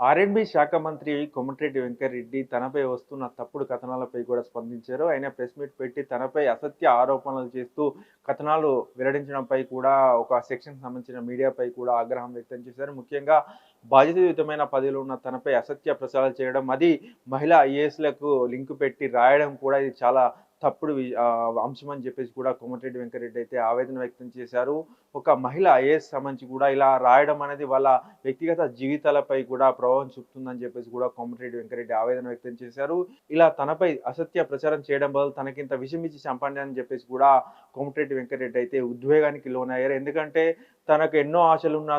ఆర్ఎండ్బి శాఖ మంత్రి కోమటిరెడ్డి వెంకటరెడ్డి తనపై వస్తున్న తప్పుడు కథనాలపై కూడా స్పందించారు. ఆయన ప్రెస్ మీట్ పెట్టి తనపై అసత్య ఆరోపణలు చేస్తూ కథనాలు వెల్లడించడంపై కూడా ఒక సెక్షన్‌కి సంబంధించిన మీడియాపై కూడా ఆగ్రహం వ్యక్తం చేశారు. ముఖ్యంగా బాధ్యతాయుతమైన పదవిలో ఉన్న తనపై అసత్య ప్రచారాలు చేయడం, అది మహిళా ఐఏఎస్‌లకు లింక్ పెట్టి రాయడం కూడా ఇది చాలా తప్పుడు అంశమని చెప్పేసి కూడా కోమటిరెడ్డి వెంకటరెడ్డి అయితే ఆవేదన వ్యక్తం చేశారు. ఒక మహిళ ఐఏఎస్ సంబంధించి కూడా ఇలా రాయడం అనేది వాళ్ళ వ్యక్తిగత జీవితాలపై కూడా ప్రభావం చూపుతుందని చెప్పేసి కూడా కోమటిరెడ్డి వెంకటరెడ్డి ఆవేదన వ్యక్తం చేశారు. ఇలా తనపై అసత్య ప్రచారం చేయడం బదులు తనకింత విషం ఇచ్చి చంపండి అని చెప్పేసి కూడా కోమటిరెడ్డి వెంకటరెడ్డి అయితే ఉద్వేగానికి లోనయ్యారు. ఎందుకంటే తనకు ఎన్నో ఆశలున్నా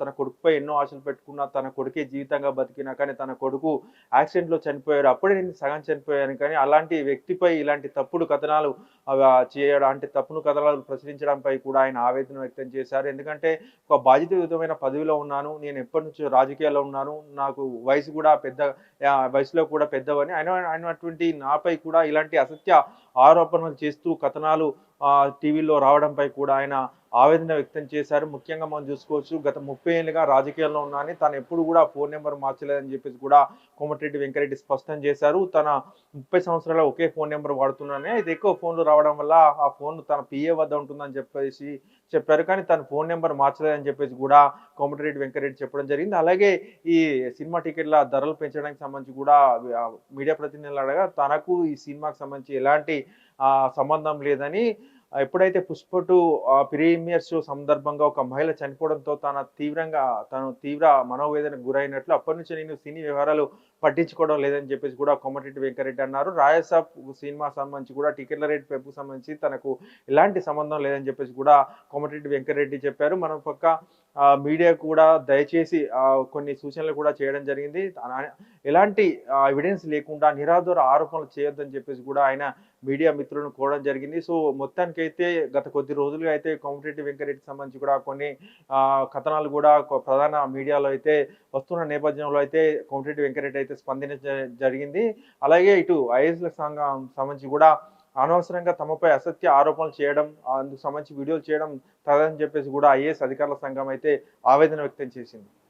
తన కొడుకుపై ఎన్నో ఆశలు పెట్టుకున్న తన కొడుకే జీవితంగా బతికినా కానీ తన కొడుకు యాక్సిడెంట్‌లో చనిపోయారు. అప్పుడే నేను సగం చనిపోయాను కానీ అలాంటి వ్యక్తిపై ఇలాంటి తప్పుడు కథనాలు చేయడం అంటే తప్పుడు కథనాలు ప్రచురించడంపై కూడా ఆయన ఆవేదన వ్యక్తం చేశారు. ఎందుకంటే ఒక బాధ్యతాయుతమైన పదవిలో ఉన్నాను. నేను ఎప్పటినుంచో రాజకీయాల్లో ఉన్నాను. నాకు వయసు కూడా వయసులో కూడా పెద్దవని అయినటువంటి నాపై కూడా ఇలాంటి అసత్య ఆరోపణలు చేస్తూ కథనాలు టీవీలో రావడంపై కూడా ఆయన ఆవేదన వ్యక్తం చేశారు. ముఖ్యంగా మనం చూసుకోవచ్చు గత 30 ఏళ్లుగా రాజకీయాల్లో ఉన్నానని తను ఎప్పుడు కూడా ఫోన్ నంబర్ మార్చలేదని చెప్పేసి కూడా కోమటిరెడ్డి వెంకటరెడ్డి స్పష్టం చేశారు. తన 30 సంవత్సరాల ఒకే ఫోన్ నంబర్ వాడుతున్నానని, అయితే ఎక్కువ ఫోన్‌లు రావడం వల్ల ఆ ఫోన్ తన పీఏ వద్ద ఉంటుందని చెప్పేసి చెప్పారు. కానీ తను ఫోన్ నంబర్ మార్చలేదని చెప్పేసి కూడా కోమటిరెడ్డి వెంకటరెడ్డి చెప్పడం జరిగింది. అలాగే ఈ సినిమా టికెట్ల ధరలు పెంచడానికి సంబంధించి కూడా మీడియా ప్రతినిధులు అడగగా తనకు ఈ సినిమాకి సంబంధించి ఎలాంటి సంబంధం లేదని, ఎప్పుడైతే 'పుష్ప 2' ప్రీమియర్ షో సందర్భంగా ఒక మహిళ చనిపోవడంతో తను తీవ్ర మనోవేదనకు గురైనట్లు అప్పటినుంచి నేను సినీ వ్యవహారాలు పట్టించుకోవడం లేదని చెప్పేసి కూడా కోమటిరెడ్డి వెంకటరెడ్డి అన్నారు. 'రాయసాబ్' సినిమా సంబంధించి కూడా టికెట్ల రేట్ పెంపుకు సంబంధించి తనకు ఎలాంటి సంబంధం లేదని చెప్పేసి కూడా కోమటిరెడ్డి వెంకటరెడ్డి చెప్పారు. మనం పక్క మీడియా కూడా దయచేసి కొన్ని సూచనలు కూడా చేయడం జరిగింది. ఎలాంటి ఎవిడెన్స్ లేకుండా నిరాధార ఆరోపణలు చేయొద్దని చెప్పేసి కూడా ఆయన మీడియా మిత్రులను కోరడం జరిగింది. సో, మొత్తానికైతే గత కొద్ది రోజులుగా అయితే కోమటిరెడ్డి వెంకటరెడ్డికి సంబంధించి కూడా కొన్ని కథనాలు కూడా ప్రధాన మీడియాలో అయితే వస్తున్న నేపథ్యంలో అయితే కోమటిరెడ్డి వెంకటరెడ్డి అయితే జరిగింది. అలాగే ఇటు ఐఏఎస్‌లకు సంబంధించి కూడా అనవసరంగా తమపై అసత్య ఆరోపణలు చేయడం, అందుకు సంబంధించి వీడియోలు చేయడం తగదని చెప్పేసి కూడా ఐఏఎస్ అధికారుల సంఘం అయితే ఆవేదన వ్యక్తం చేసింది.